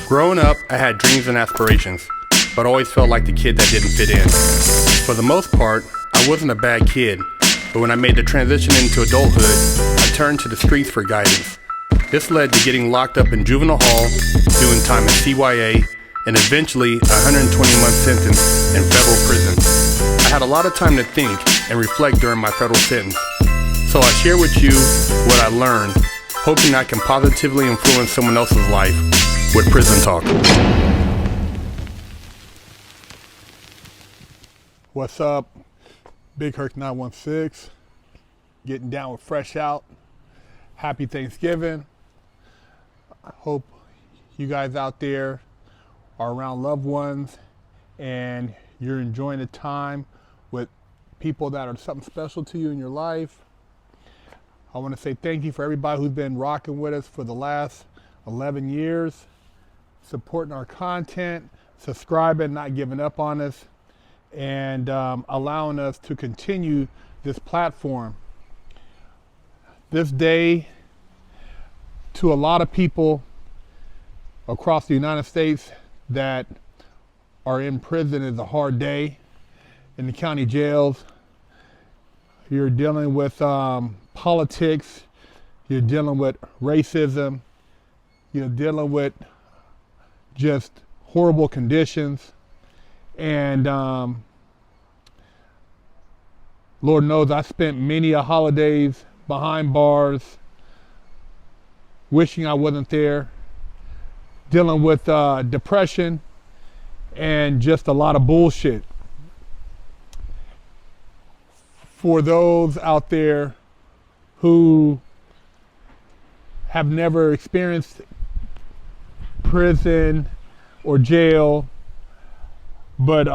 Growing up, I had dreams and aspirations, but always felt like the kid that didn't fit in. For the most part, I wasn't a bad kid, but when I made the transition into adulthood, I turned to the streets for guidance. This led to getting locked up in juvenile hall, doing time in CYA, and eventually a 120-month sentence in federal prison. I had a lot of time to think and reflect during my federal sentence, so I share with you what I learned, hoping I can positively influence someone else's life with Prison Talk. What's up? Big Herc 916, getting down with Fresh Out. Happy Thanksgiving. I hope you guys out there are around loved ones and you're enjoying the time with people that are something special to you in your life. I want to say thank you for everybody who's been rocking with us for the last 11 years, supporting our content, subscribing, not giving up on us, and allowing us to continue this platform. This day, to a lot of people across the United States that are in prison, is a hard day in the county jails. You're dealing with politics, you're dealing with racism, you're dealing with just horrible conditions, and Lord knows I spent many a holidays behind bars, wishing I wasn't there, dealing with depression and just a lot of bullshit. For those out there who have never experienced prison or jail, but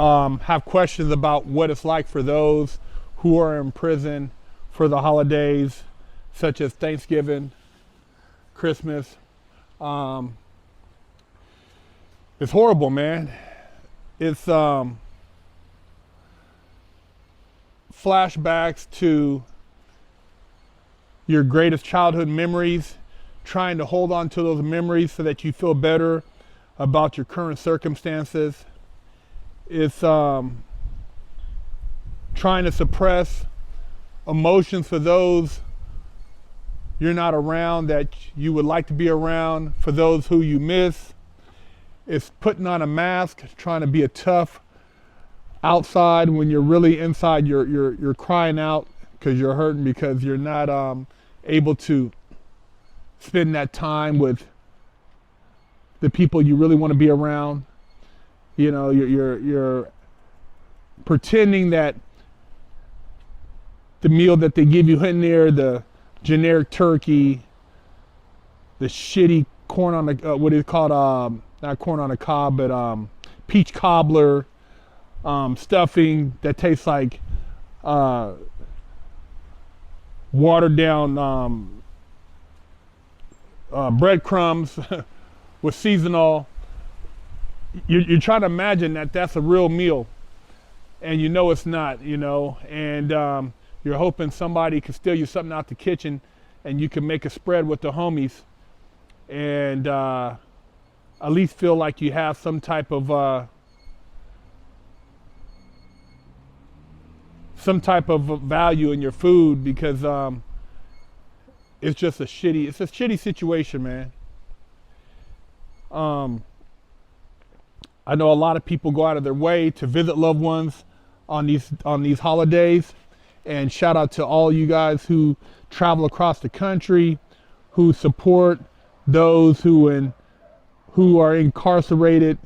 have questions about what it's like for those who are in prison for the holidays, such as Thanksgiving, Christmas. It's horrible, man. It's flashbacks to your greatest childhood memories, trying to hold on to those memories so that you feel better about your current circumstances. It's trying to suppress emotions for those you're not around that you would like to be around, for those who you miss. It's putting on a mask, trying to be a tough outside when you're really inside. You're crying out because you're hurting, because you're not able to spend that time with the people you really want to be around. You know, you're pretending that the meal that they give you in there, the generic turkey, the shitty corn on the what is it called, not corn on the cob, but peach cobbler, stuffing that tastes like watered down breadcrumbs with seasonal. You're trying to imagine that that's a real meal, and you know it's not, you know, and you're hoping somebody can steal you something out the kitchen and you can make a spread with the homies and at least feel like you have some type of value in your food, because it's just a shitty situation, man. I know a lot of people go out of their way to visit loved ones on these holidays, and shout out to all you guys who travel across the country, who support those who are incarcerated,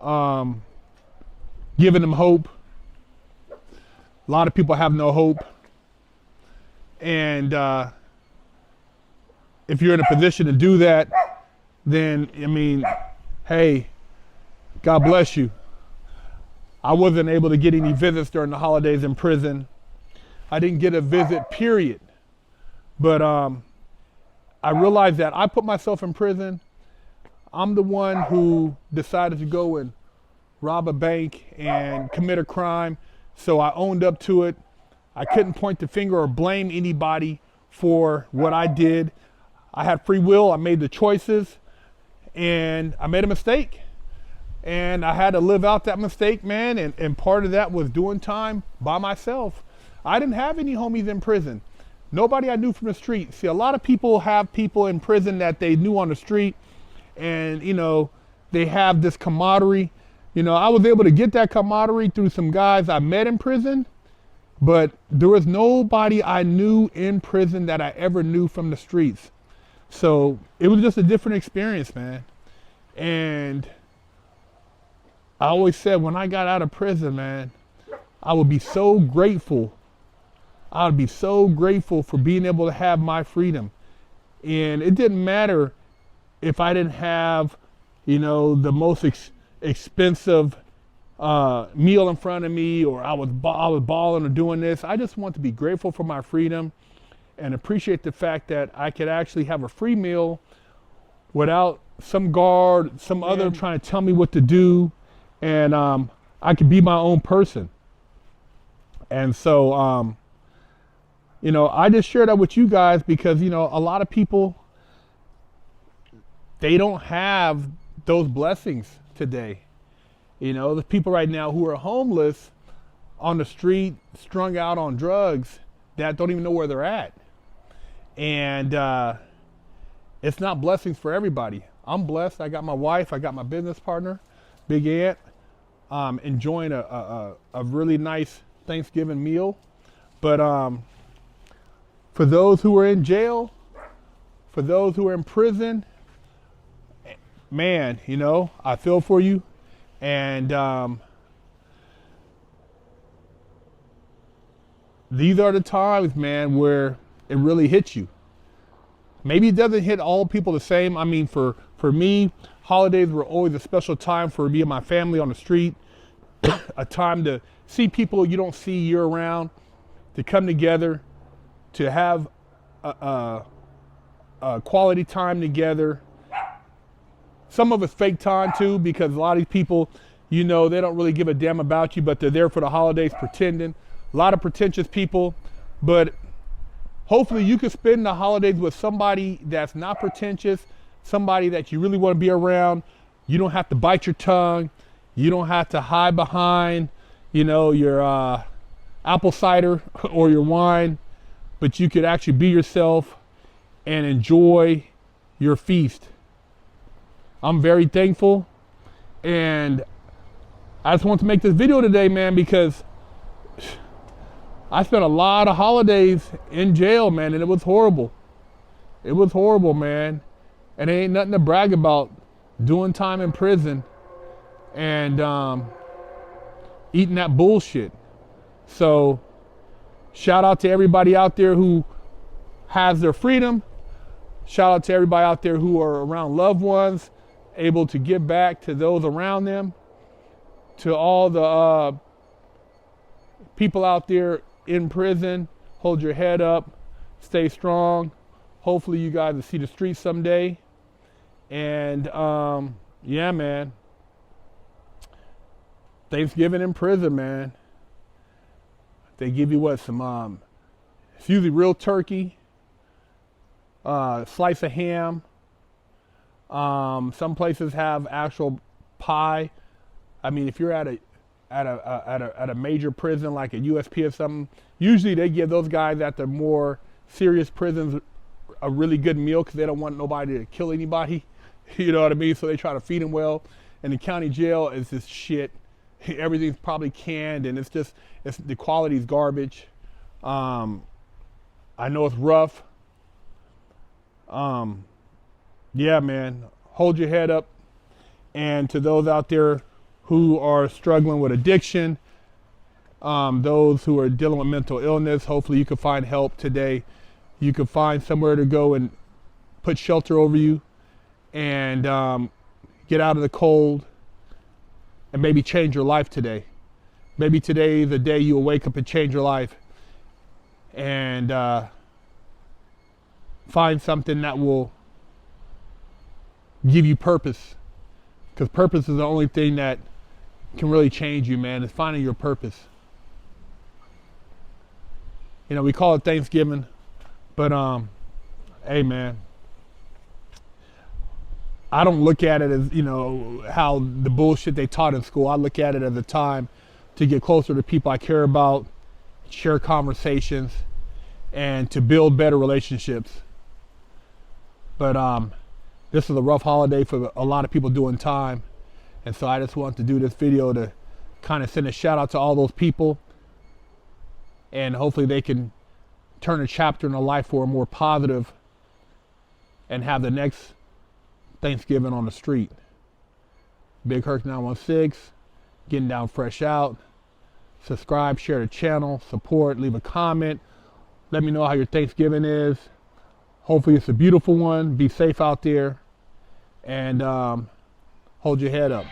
giving them hope. A lot of people have no hope, and if you're in a position to do that, then I mean, hey, God bless you. I wasn't able to get any visits during the holidays in prison. I didn't get a visit, period. But I realized that I put myself in prison. I'm the one who decided to go and rob a bank and commit a crime, so I owned up to it. I couldn't point the finger or blame anybody for what I did. I had free will, I made the choices, and I made a mistake. And I had to live out that mistake, man. And part of that was doing time by myself. I didn't have any homies in prison. Nobody I knew from the street. See, a lot of people have people in prison that they knew on the street, and they have this camaraderie. I was able to get that camaraderie through some guys I met in prison, but there was nobody I knew in prison that I ever knew from the streets. So it was just a different experience, man. And I always said when I got out of prison, man, I would be so grateful. I would be so grateful for being able to have my freedom. And it didn't matter if I didn't have, the most expensive meal in front of me, or I was balling or doing this. I just want to be grateful for my freedom and appreciate the fact that I could actually have a free meal without some guard, some other trying to tell me what to do. And I could be my own person. And so, I just share that with you guys because, a lot of people, they don't have those blessings today. There's people right now who are homeless on the street, strung out on drugs, that don't even know where they're at. And it's not blessings for everybody. I'm blessed. I got my wife, I got my business partner, Big Aunt, enjoying a really nice Thanksgiving meal. But for those who are in jail, for those who are in prison, man, I feel for you. And these are the times, man, where it really hits you. Maybe it doesn't hit all people the same. I mean, for me, holidays were always a special time for me and my family on the street, a time to see people you don't see year round, to come together, to have a quality time together. Some of it's fake time too, because a lot of these people, they don't really give a damn about you, but they're there for the holidays pretending. A lot of pretentious people, but hopefully you can spend the holidays with somebody that's not pretentious, somebody that you really want to be around. You don't have to bite your tongue. You don't have to hide behind, your apple cider or your wine, but you could actually be yourself and enjoy your feast. I'm very thankful, and I just want to make this video today, man, because I spent a lot of holidays in jail, man, and it was horrible. It was horrible, man. And it ain't nothing to brag about doing time in prison and eating that bullshit. So shout out to everybody out there who has their freedom. Shout out to everybody out there who are around loved ones, able to give back to those around them. To all the people out there in prison, hold your head up, stay strong. Hopefully you guys will see the streets someday. And yeah, man. Thanksgiving in prison, man. They give you what, some it's usually real turkey, slice of ham. Some places have actual pie. I mean, if you're at a major prison like a USP or something, usually they give those guys at the more serious prisons a really good meal because they don't want nobody to kill anybody. You know what I mean? So they try to feed them well. And the county jail is this shit. Everything's probably canned, and the quality's garbage. I know it's rough. Yeah, man, hold your head up. And to those out there who are struggling with addiction, those who are dealing with mental illness, hopefully you can find help today. You can find somewhere to go and put shelter over you and get out of the cold and maybe change your life today. Maybe today is the day you'll wake up and change your life and find something that will give you purpose. Because purpose is the only thing that can really change you, man, is finding your purpose. We call it Thanksgiving, but hey, man, I don't look at it as, how the bullshit they taught in school. I look at it as a time to get closer to people I care about, share conversations, and to build better relationships. But this is a rough holiday for a lot of people doing time. And so I just want to do this video to kind of send a shout out to all those people. And hopefully they can turn a chapter in their life for a more positive and have the next Thanksgiving on the street. Big Herc 916, getting down fresh out. Subscribe, share the channel, support, leave a comment. Let me know how your Thanksgiving is. Hopefully it's a beautiful one. Be safe out there and hold your head up.